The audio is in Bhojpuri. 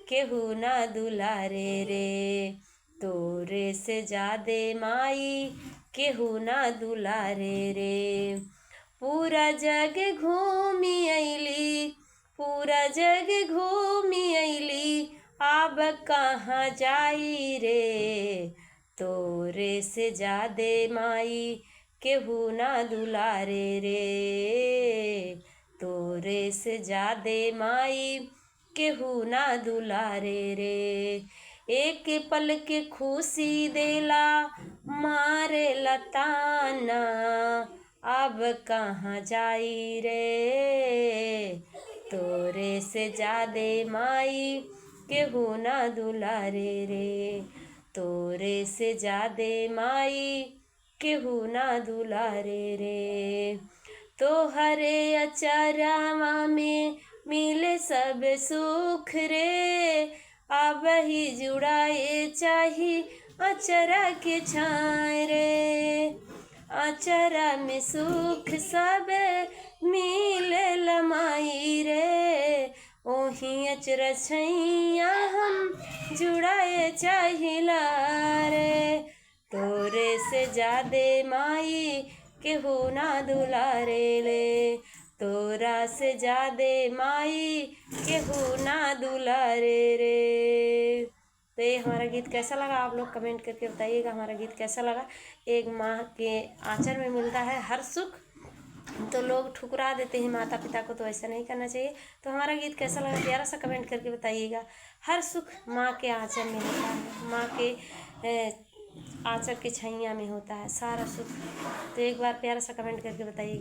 केहू ना दुलारे रे। तोरे से जादे माई केहू ना दुलारे रे। पूरा जग घूमी अइली, पूरा जग घूमी अइली, अब कहाँ जाई रे। तोरे से जादे माई केहू ना दुलारे रे। तोरे से जादे माई केहू ना दुलारे रे। एक पल के खुशी देला मारे लताना, अब कहाँ जाई रे। तोरे से जादे माई केहू ना दुलारे रे। तोरे से जादे माई केहू ना दुलारे रे। तोहरे अचरवा में मिले सब सुख रे। अब ही जुड़ाए चाही अचरा के छाए रे। अचरा में सुख सब मिले लमाई रे। ओही अचरा छैया हम जुड़ाए चाहिला रे। तोरे से जादे माई केहू ना दुलारे ले। तोरा से जादे माई केहू ना दुलारे रे। तो ये हमारा गीत कैसा लगा आप लोग कमेंट करके बताइएगा हमारा गीत कैसा लगा। एक माँ के आंचल में मिलता है हर सुख, तो लोग ठुकरा देते हैं माता पिता को, तो ऐसा नहीं करना चाहिए। तो हमारा गीत कैसा लगा प्यारा सा कमेंट करके बताइएगा। हर सुख माँ के आंचल में होता है, माँ के आंचल के छैया में होता है सारा सुख। तो एक बार प्यारा सा कमेंट करके बताइएगा।